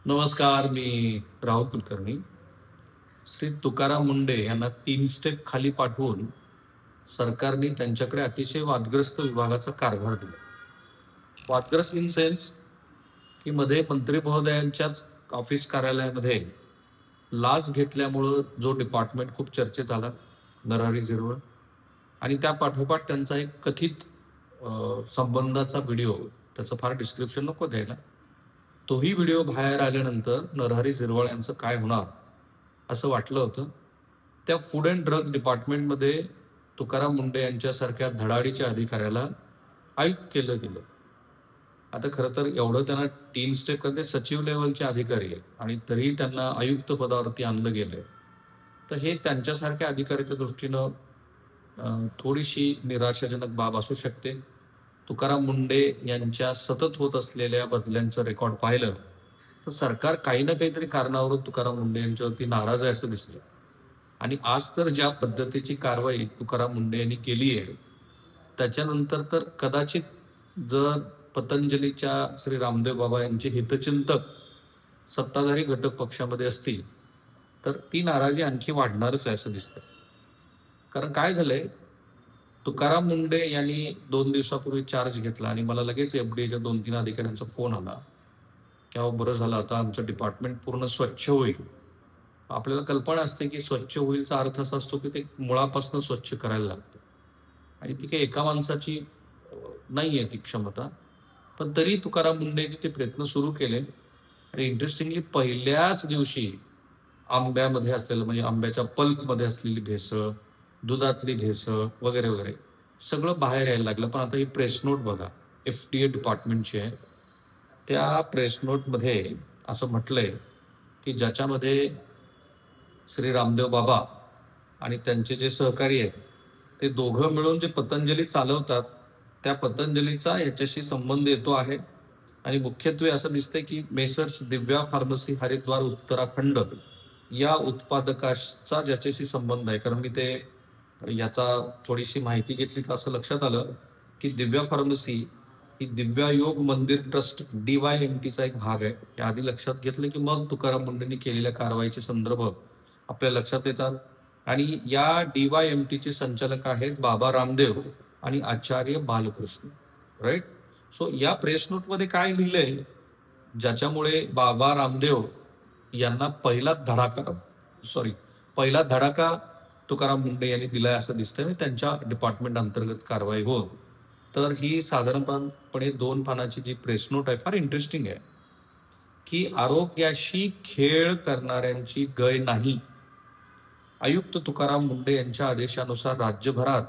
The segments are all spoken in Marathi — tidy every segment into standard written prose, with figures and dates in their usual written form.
नमस्कार, मी राहुल कुलकर्णी. श्री तुकाराम मुंडे यांना 3 स्टेप खाली पाठवून सरकारने त्यांच्याकडे अतिशय वादग्रस्त विभागाचा कारभार दिला. वादग्रस्त इन सेन्स की मध्ये मंत्री महोदयांच्याच ऑफिस कार्यालयामध्ये लाच घेतल्यामुळं जो डिपार्टमेंट खूप चर्चेत आला, नरहरी झिरवळ, आणि त्या पाठोपाठ त्यांचा एक कथित संबंधाचा व्हिडिओ, त्याचं फार डिस्क्रिप्शन नको द्यायला. तोही व्हिडिओ बाहेर आल्यानंतर नरहरी झिरवळ यांचं काय होणार असं वाटलं होतं. त्या फूड अँड ड्रग डिपार्टमेंटमध्ये तुकाराम मुंडे यांच्यासारख्या धडाडीच्या अधिकाऱ्याला आयुक्त केलं गेलं. आता खरं तर एवढं त्यांना 3 स्टेप करते सचिव लेवलचे अधिकारी आहेत आणि तरीही त्यांना आयुक्त पदावरती आणलं गेलंय. तर हे त्यांच्यासारख्या अधिकाऱ्याच्या दृष्टीनं थोडीशी निराशाजनक बाब असू शकते. तुकाराम मुंडे यांच्या सतत होत असलेल्या बदल्यांचं रेकॉर्ड पाहिलं तर सरकार काही ना काहीतरी कारणावरून तुकाराम मुंडे यांच्यावरती नाराज आहे असं दिसलं. आणि आज तर ज्या पद्धतीची कारवाई तुकाराम मुंडे यांनी केली आहे, त्याच्यानंतर तर कदाचित जर पतंजलीच्या श्री रामदेव बाबा यांचे हितचिंतक सत्ताधारी घटक पक्षामध्ये असतील तर ती नाराजी आणखी वाढणारच आहे असं दिसतं. कारण काय झालंय, तुकाराम मुंडे यांनी 2 दिवसापूर्वी चार्ज घेतला आणि मला लगेच एफडीएच्या 2-3 अधिकाऱ्यांचा फोन आला की अहो बरं झालं, आता आमचं डिपार्टमेंट पूर्ण स्वच्छ होईल. आपल्याला कल्पना असते की स्वच्छ होईलचा अर्थ असा असतो की ते मुळापासून स्वच्छ करायला लागतं आणि ती काही एका माणसाची नाही आहे ती क्षमता. पण तरी तुकाराम मुंडेंनी ते प्रयत्न सुरू केले आणि इंटरेस्टिंगली पहिल्याच दिवशी आंब्यामध्ये असलेलं, म्हणजे आंब्याच्या पल्पमध्ये असलेली भेसळ, दुधातली भेसळ वगैरे वगैरे सगळं बाहेर यायला लागलं. पण आता ही प्रेस नोट बघा, एफडीए डिपार्टमेंटची आहे. त्या प्रेस नोटमध्ये असं म्हटलंय की ज्याच्यामध्ये श्री रामदेव बाबा आणि त्यांचे जे सहकारी आहेत ते दोघं मिळून जे पतंजली चालवतात, त्या पतंजलीचा ह्याच्याशी संबंध येतो आहे. आणि मुख्यत्वे असं दिसतंय की मेसर्स दिव्या फार्मसी हरिद्वार उत्तराखंड या उत्पादकाचा ज्याच्याशी संबंध आहे. कारण मी ते याचा थोडीशी माहिती घेतली तर असं लक्षात आलं की दिव्या फार्मसी ही दिव्या योग मंदिर ट्रस्ट DYMTचा एक भाग आहे. हे आधी लक्षात घेतलं की मग तुकाराम मुंडेंनी केलेल्या कारवाईचे संदर्भ आपल्या लक्षात येतात. आणि या DYMTचे संचालक आहेत बाबा रामदेव आणि आचार्य बालकृष्ण, राईट. सो या प्रेस नोटमध्ये काय लिहिलंय, ज्याच्यामुळे बाबा रामदेव यांना पहिला धडाका तुकाराम मुंडे यांनी दिलाय असं दिसतंय. म्हणजे त्यांच्या डिपार्टमेंट अंतर्गत कारवाई होत. तर ही साधारणपणे 2 पानाची जी प्रेस नोट आहे फार इंटरेस्टिंग आहे की आरोग्याशी खेळ करणाऱ्यांची गय नाही. आयुक्त तुकाराम मुंडे यांच्या आदेशानुसार राज्यभरात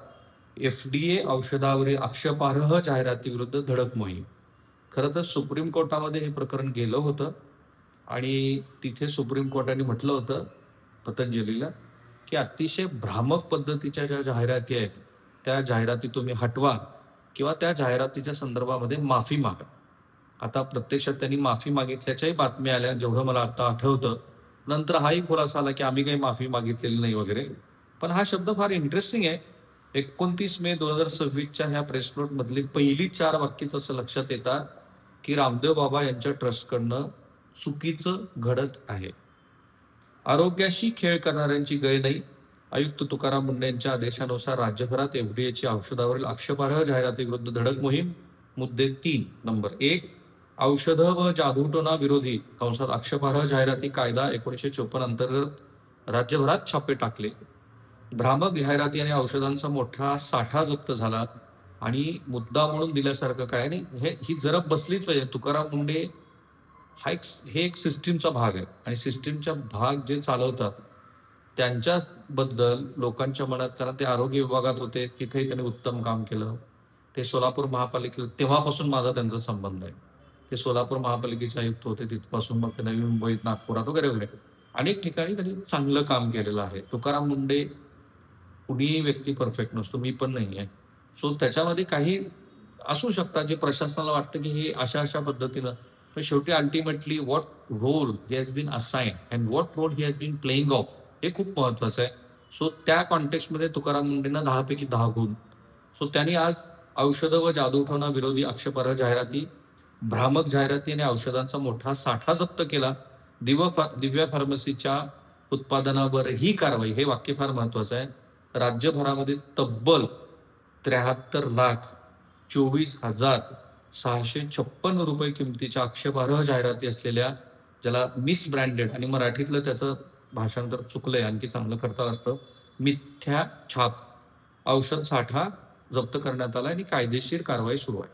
एफडीए औषधावरील आक्षेपार्ह जाहिरातीविरुद्ध धडक मोहीम. खरं तर सुप्रीम कोर्टामध्ये हे प्रकरण गेलं होतं आणि तिथे सुप्रीम कोर्टाने म्हटलं होतं पतंजलीला की अतिशय भ्रामक पद्धतीच्या ज्या जाहिराती आहेत त्या जाहिराती तुम्ही हटवा किंवा त्या जाहिरातीच्या संदर्भामध्ये माफी मागा. आता प्रत्यक्षात त्यांनी माफी मागितल्याच्याही बातम्या आल्या, जेवढं मला आता आठवतं. नंतर हाही खुलासा आला की आम्ही काही माफी मागितलेली नाही वगैरे. पण हा शब्द फार इंटरेस्टिंग आहे. 29 मे 2026च्या ह्या प्रेस नोट मधली पहिली 4 वाक्यच असं लक्षात येतात की रामदेव बाबा यांच्या ट्रस्टकडनं चुकीचं घडत आहे. आरोग्याशी खेळ करणाऱ्यांची गय नाही. आयुक्त तुकाराम मुंडे यांच्या आदेशानुसार राज्यभरात एफडीएची औषधावरील आक्षेपार्ह जाहिरातीविरुद्ध धडक मोहीम. मुद्दे 3. नंबर 1, औषधं व जादूटोणा विरोधी कंसात आक्षेपार्ह जाहिराती कायदा 1954 अंतर्गत राज्यभरात छापे टाकले. भ्रामक जाहिराती आणि औषधांचा मोठा साठा जप्त झाला. आणि मुद्दा म्हणून दिल्यासारखं काय नाही, ही जरब बसलीच पाहिजे. तुकाराम मुंडे हे एक सिस्टीमचा भाग आहे आणि सिस्टीमचा भाग जे चालवतात त्यांच्याबद्दल लोकांच्या मनात, कारण ते आरोग्य विभागात होते तिथेही त्यांनी उत्तम काम केलं. ते सोलापूर महापालिकेत तेव्हापासून माझा त्यांचा संबंध आहे. ते सोलापूर महापालिकेचे आयुक्त होते तिथपासून मग ते नवी मुंबईत, नागपुरात वगैरे वगैरे अनेक ठिकाणी त्यांनी चांगलं काम केलेलं आहे. तुकाराम मुंडे, कुणीही व्यक्ती परफेक्ट नसतो, मी पण नाही आहे. सो त्याच्यामध्ये काही असू शकतात जे प्रशासनाला वाटतं की हे अशा अशा पद्धतीनं, पण शेवटी ultimately what role he has been assigned and what role he has been playing of, हे खूप महत्वाचं आहे. सो त्या कॉन्टेक्स्टमध्ये तुकाराम मुंडेंना 10 पैकी 10 गुण. सो त्यांनी आज औषधं व जादूटोणा विरोधी आक्षेपार्ह जाहिराती भ्रामक जाहिराती आणि औषधांचा मोठा साठा जप्त केला. दिव्या फार्मसीच्या उत्पादनावरही कारवाई. हे वाक्य फार महत्वाचं आहे. राज्यभरामध्ये तब्बल 73,24,656 रुपये किमतीच्या आक्षेपार्ह जाहिराती असलेल्या, ज्याला मिस ब्रँडेड, आणि मराठीतलं त्याचं भाषांतर चुकलंय, आणखी चांगलं करता असतं, मिथ्या छाप औषध साठा जप्त करण्यात आला आणि कायदेशीर कारवाई सुरू आहे.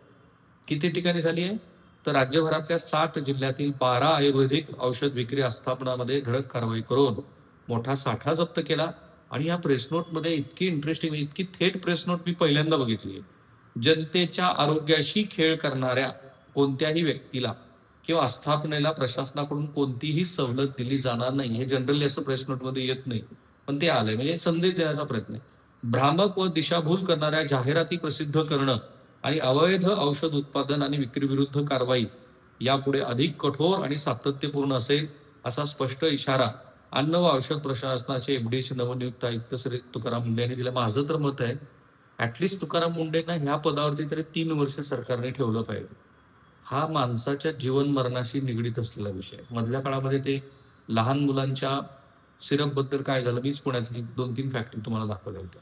किती ठिकाणी झाली आहे? तर राज्यभरातल्या 7 जिल्ह्यातील 12 आयुर्वेदिक औषध विक्री आस्थापनामध्ये धडक कारवाई करून मोठा साठा जप्त केला. आणि या प्रेस नोटमध्ये इतकी इंटरेस्टिंग, इतकी थेट प्रेस नोट मी पहिल्यांदा बघितली आहे. जनतेच्या आरोग्याशी खेळ करणाऱ्या कोणत्याही व्यक्तीला किंवा आस्थापनेला प्रशासनाकडून कोणतीही सवलत दिली जाणार नाही. हे जनरली असं प्रेस नोटमध्ये येत नाही, पण ते आलंय, म्हणजे संदेश देण्याचा प्रयत्न आहे. भ्रामक व दिशाभूल करणाऱ्या जाहिराती प्रसिद्ध करणं आणि अवैध औषध उत्पादन आणि विक्री विरुद्ध कारवाई यापुढे अधिक कठोर आणि सातत्यपूर्ण असेल, असा स्पष्ट इशारा अन्न व औषध प्रशासनाचे एफडीचे नवनियुक्त आयुक्त श्री तुकाराम मुंडे यांनी दिलं. माझं तर मत आहे, ऍटलिस्ट तुकाराम मुंडेंना ह्या पदावरती तरी 3 वर्ष सरकारने ठेवलं पाहिजे. हा माणसाच्या जीवन मरणाशी निगडीत असलेला विषय. मधल्या काळामध्ये ते लहान मुलांच्या सिरपबद्दल काय झालं, मीच पुण्यातली 2-3 फॅक्टरी तुम्हाला दाखवल्या होत्या.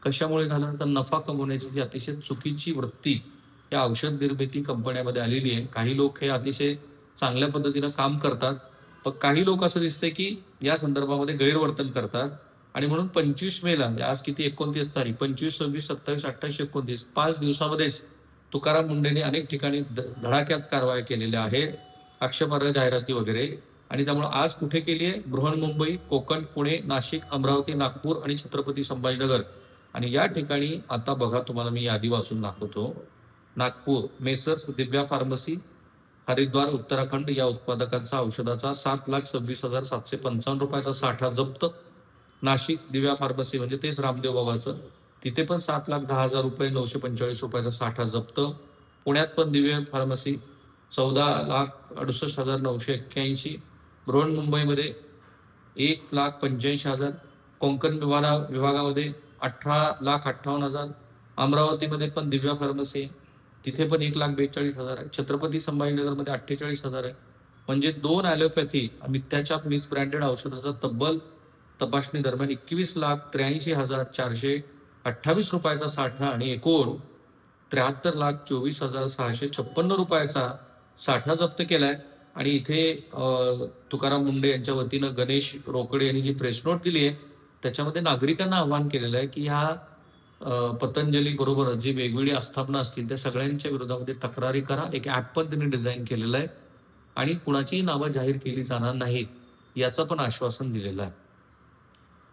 कशामुळे झालं तर नफा कमवण्याची जी अतिशय चुकीची वृत्ती या औषध निर्मिती कंपन्यामध्ये आलेली आहे. काही लोक हे अतिशय चांगल्या पद्धतीनं काम करतात, पण काही लोक असं दिसतंय की या संदर्भामध्ये गैरवर्तन करतात. आणि म्हणून 25 मेला, आज किती, 29 तारीख, 25, 26, 27, 28, 29, 5 दिवसामध्येच तुकाराम मुंडेंनी अनेक ठिकाणी धडाक्यात कारवाया केलेल्या आहेत, आक्षेपार्ह जाहिराती वगैरे. आणि त्यामुळे आज कुठे केली आहे? बृहन्मुंबई, कोकण, पुणे, नाशिक, अमरावती, नागपूर आणि छत्रपती संभाजीनगर. आणि या ठिकाणी आता बघा, तुम्हाला मी यादी वाचून दाखवतो. नागपूर, मेसर्स दिव्या फार्मसी, हरिद्वार, उत्तराखंड या उत्पादकांचा औषधाचा 7,26,755 रुपयाचा साठा जप्त. नाशिक दिव्या फार्मसी, म्हणजे तेच रामदेव बाबाचं, तिथे पण 7,10,000 रुपये 945 रुपयाचा साठा जप्त. पुण्यात पण दिव्या फार्मसी 14,68,981. बृहन्मुंबईमध्ये 1,85,000. कोकण विभागामध्ये 18,58,000. अमरावतीमध्ये पण दिव्या फार्मसी आहे, तिथे पण 1,42,000 आहे. छत्रपती संभाजीनगरमध्ये 48,000 आहे. म्हणजे 2 ॲलोपॅथी मिथ्याच्या मिस ब्रँडेड औषधाचा तब्बल तपासणी दरम्यान 21,83,428 रुपयाचा साठा आणि एकूण 73,24,656 रुपयाचा साठा जप्त केलाय. आणि इथे तुकाराम मुंडे यांच्या वतीनं गणेश रोकडे यांनी जी प्रेस नोट दिली आहे, त्याच्यामध्ये नागरिकांना आवाहन केलेलं आहे की ह्या पतंजली बरोबर जी वेगवेगळी आस्थापना असतील त्या सगळ्यांच्या विरोधामध्ये तक्रारी करा. एक ॲप पण त्यांनी डिझाईन केलेलं आहे आणि कुणाचीही नावं जाहीर केली जाणार नाहीत याचं पण आश्वासन दिलेलं आहे.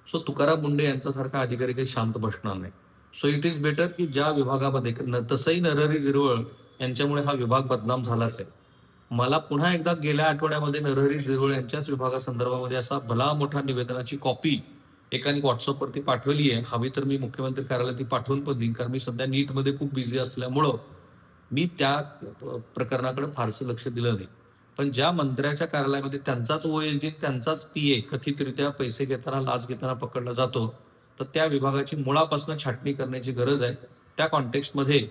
सो तुकाराम मुंडे यांच्यासारखा अधिकारी काही शांत बसणार नाही. सो इट इज बेटर की ज्या विभागामध्ये, तसंही नरहरी झिरवळ यांच्यामुळे हा विभाग बदनाम झालाच आहे. मला पुन्हा एकदा गेल्या आठवड्यामध्ये नरहरी झिरवळ यांच्याच विभागासंदर्भामध्ये असा भला मोठा निवेदनाची कॉपी एकाने व्हॉट्सअपवरती पाठवली आहे. हवी तर मी मुख्यमंत्री कार्यालयात ती पाठवून पण देईन, कारण मी सध्या नीटमध्ये खूप बिझी असल्यामुळं मी त्या प्रकरणाकडे फारसं लक्ष दिलं नाही. पण ज्या मंत्र्याच्या कार्यालयामध्ये त्यांचाच ओएसडी, त्यांचाच पीए कथितरित्या पैसे घेताना, लाच घेताना पकडला जातो, तर त्या विभागाची मुळापासून छाटणी करण्याची गरज आहे. त्या कॉन्टेक्स्टमध्ये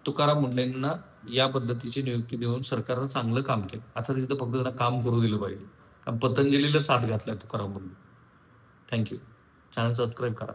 तुकाराम मुंडेंना या पद्धतीची नियुक्ती देऊन सरकारनं चांगलं काम केलं. आता तिथं फक्त त्यांना काम करू दिलं पाहिजे, कारण पतंजलीला साथ घातलाय Tukaram Munde. Thank you. Channel subscribe करा.